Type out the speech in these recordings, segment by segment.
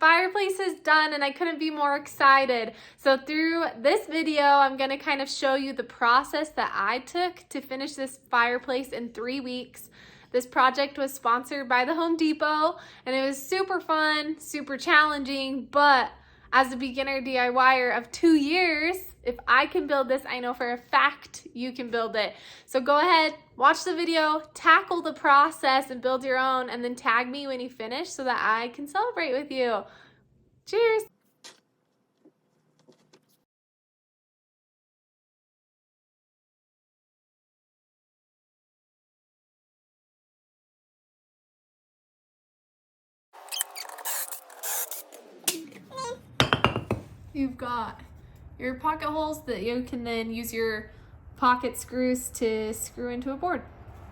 Fireplace is done and I couldn't be more excited. So through this video, I'm gonna kind of show you the process that I took to finish this fireplace in 3 weeks. This project was sponsored by the Home Depot and it was super fun, super challenging, but as a beginner DIYer of 2 years, if I can build this, I know for a fact you can build it. So go ahead, watch the video, tackle the process and build your own, and then tag me when you finish so that I can celebrate with you. Cheers! You've got your pocket holes that you can then use your pocket screws to screw into a board.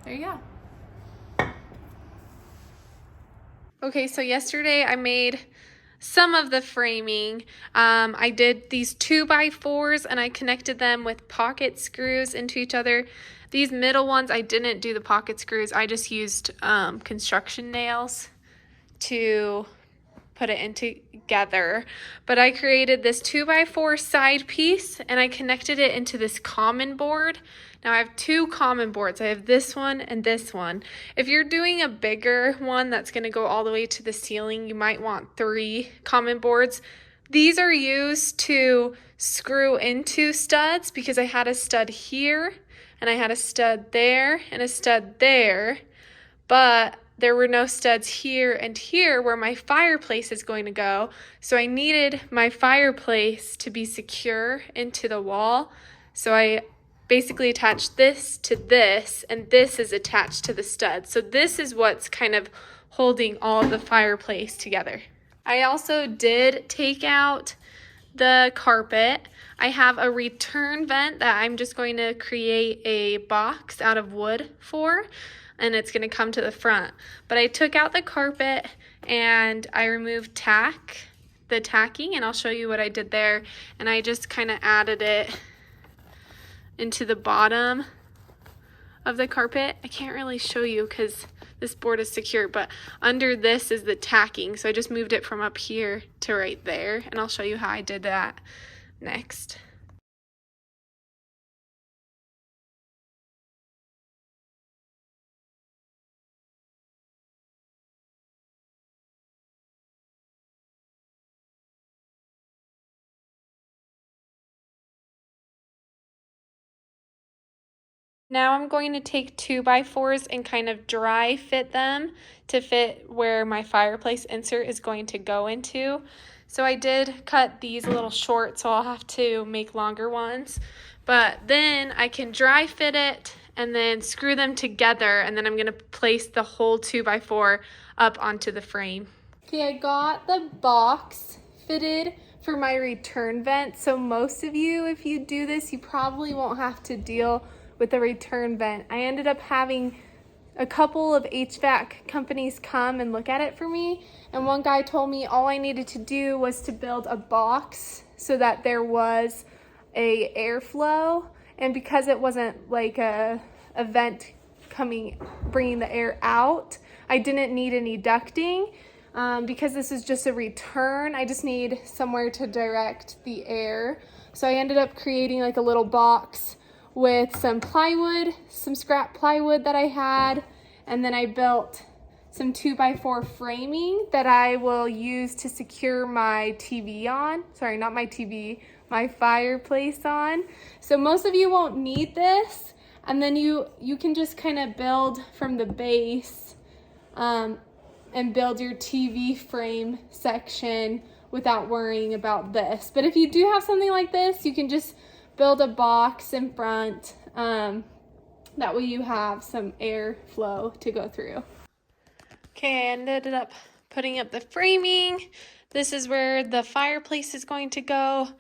There you go. Okay, so yesterday I made some of the framing. I did these 2x4s and I connected them with pocket screws into each other. These middle ones, I didn't do the pocket screws. I just used construction nails to put it in together. But I created this 2x4 side piece and I connected it into this common board. Now I have 2 common boards. I have this one and this one. If you're doing a bigger one that's gonna go all the way to the ceiling, you might want 3 common boards. These are used to screw into studs because I had a stud here and I had a stud there and a stud there, but there were no studs here and here where my fireplace is going to go. So I needed my fireplace to be secure into the wall. So I basically attached this to this, and this is attached to the stud. So this is what's kind of holding all of the fireplace together. I also did take out the carpet. I have a return vent that I'm just going to create a box out of wood for, and it's going to come to the front. But I took out the carpet and I removed the tacking, and I'll show you what I did there. And I just kind of added it into the bottom of the carpet. I can't really show you because this board is secure, but under this is the tacking. So I just moved it from up here to right there, and I'll show you how I did that next. Now I'm going to take 2x4s and kind of dry fit them to fit where my fireplace insert is going to go into. So I did cut these a little short, so I'll have to make longer ones. But then I can dry fit it and then screw them together, and then I'm gonna place the whole 2x4 up onto the frame. Okay, I got the box fitted for my return vent. So most of you, if you do this, you probably won't have to deal with the return vent. I ended up having a couple of HVAC companies come and look at it for me, and one guy told me all I needed to do was to build a box so that there was a airflow, and because it wasn't like a vent bringing the air out, I didn't need any ducting. Because this is just a return, I just need somewhere to direct the air. So I ended up creating like a little box with some plywood, some scrap plywood that I had, and then I built some 2x4 framing that I will use to secure my TV on. Sorry, not my TV, my fireplace on. So most of you won't need this, and then you can just kind of build from the base and build your TV frame section without worrying about this. But if you do have something like this, you can just build a box in front. That way you have some airflow to go through. Okay, I ended up putting up the framing. This is where the fireplace is going to go.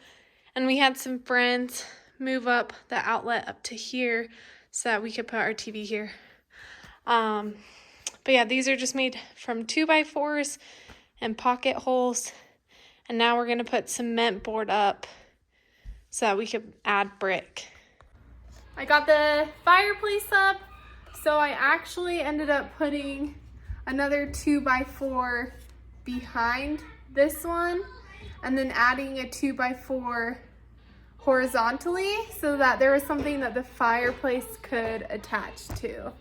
And we had some friends move up the outlet up to here so that we could put our TV here. But yeah, these are just made from 2x4s and pocket holes. And now we're gonna put cement board up so that we could add brick. I got the fireplace up, so I actually ended up putting another 2x4 behind this one and then adding a 2x4 horizontally so that there was something that the fireplace could attach to.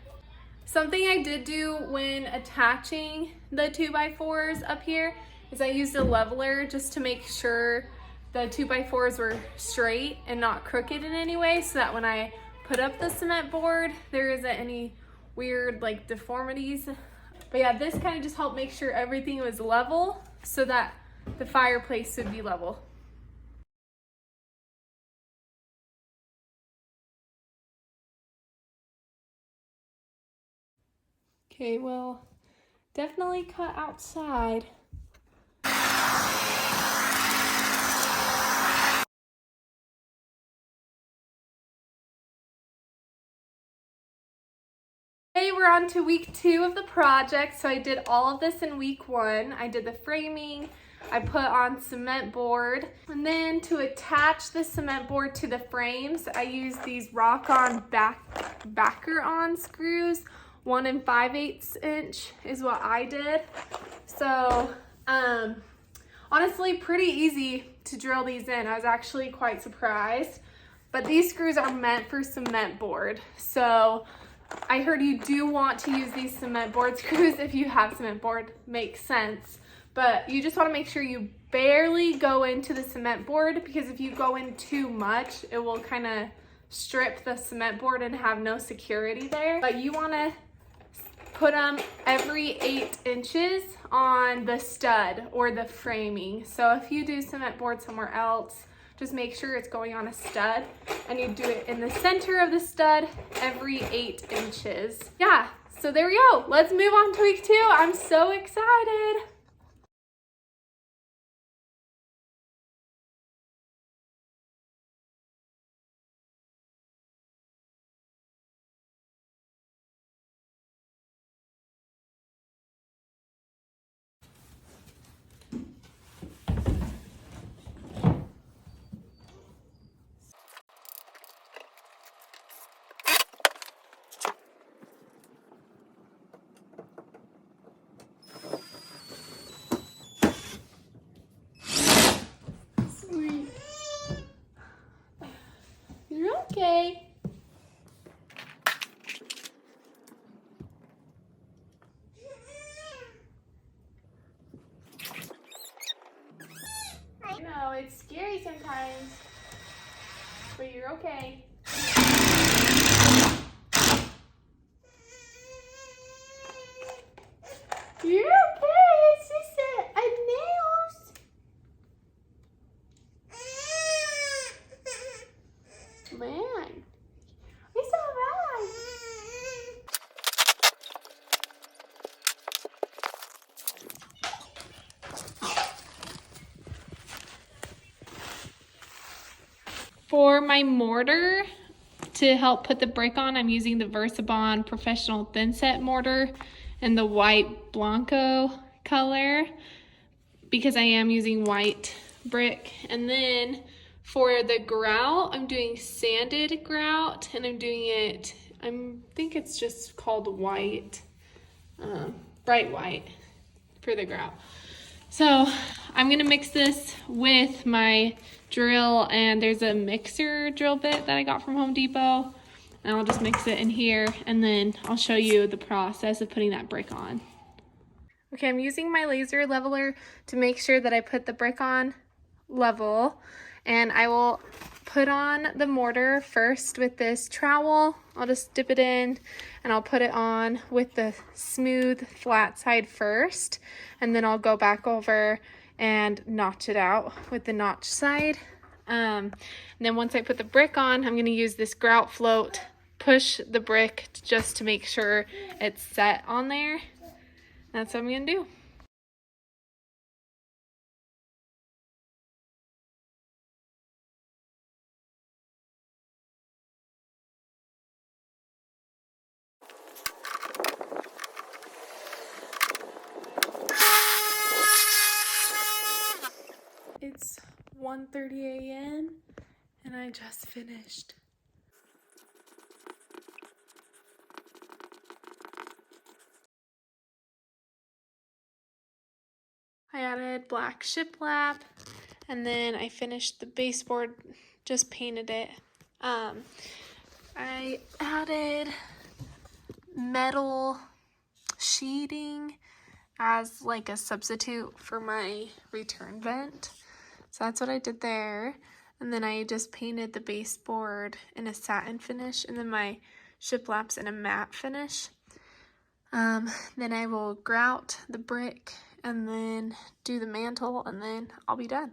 Something I did do when attaching the 2x4s up here is I used a leveler just to make sure the 2x4s were straight and not crooked in any way, so that when I put up the cement board, there isn't any weird like deformities. But yeah, this kind of just helped make sure everything was level so that the fireplace would be level. Okay, well, definitely cut outside. Today we're on to week 2 of the project. So I did all of this in week 1. I did the framing, I put on cement board, and then to attach the cement board to the frames, I used these rock-on backer-on screws. 1 5/8 inch is what I did. So honestly, pretty easy to drill these in. I was actually quite surprised. But these screws are meant for cement board. So I heard you do want to use these cement board screws if you have cement board, makes sense. But you just want to make sure you barely go into the cement board, because if you go in too much, it will kind of strip the cement board and have no security there. But you want to put them every 8 inches on the stud or the framing. So if you do cement board somewhere else, just make sure it's going on a stud, and you do it in the center of the stud every 8 inches. Yeah, so there we go. Let's move on to week 2. I'm so excited. Sweet. You're okay. I know, it's scary sometimes, but you're okay. You're okay, it's just a nails. Man, it's alright. For my mortar, to help put the brick on, I'm using the Versabond Professional Thinset Mortar in the white Blanco color, because I am using white brick. And then for the grout, I'm doing sanded grout, and I'm doing it, I think it's just called white, bright white for the grout. So I'm gonna mix this with my drill, and there's a mixer drill bit that I got from Home Depot, and I'll just mix it in here, and then I'll show you the process of putting that brick on. Okay, I'm using my laser leveler to make sure that I put the brick on level, and I will put on the mortar first with this trowel. I'll just dip it in, and I'll put it on with the smooth flat side first, and then I'll go back over and notch it out with the notch side. And then once I put the brick on, I'm going to use this Grout Float, push the brick just to make sure it's set on there. That's what I'm going to do. It's 1:30 a.m. and I just finished. I added black shiplap, and then I finished the baseboard, just painted it. I added metal sheeting as like a substitute for my return vent. So that's what I did there. And then I just painted the baseboard in a satin finish, and then my shiplap's in a matte finish. Then I will grout the brick and then do the mantle, and then I'll be done.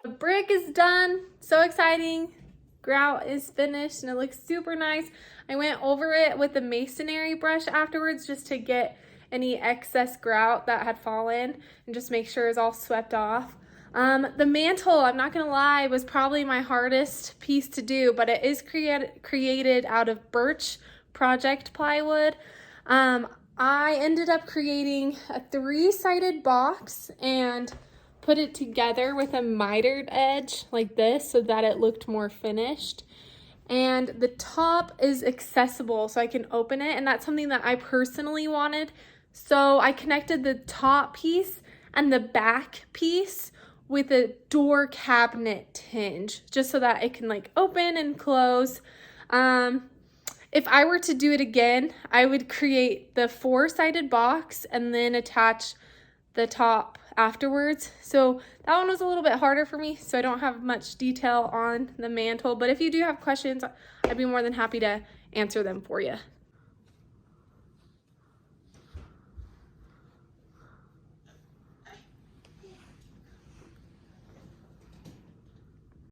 The brick is done. So exciting. Grout is finished and it looks super nice. I went over it with a masonry brush afterwards just to get any excess grout that had fallen and just make sure it's all swept off. The mantle, I'm not gonna lie, was probably my hardest piece to do, but it is created out of birch project plywood. I ended up creating a 3-sided box and put it together with a mitered edge like this so that it looked more finished. And the top is accessible so I can open it, and that's something that I personally wanted. So I connected the top piece and the back piece with a door cabinet hinge just so that it can like open and close. If I were to do it again, I would create the 4-sided box and then attach the top afterwards. So that one was a little bit harder for me, so I don't have much detail on the mantle, but if you do have questions, I'd be more than happy to answer them for you.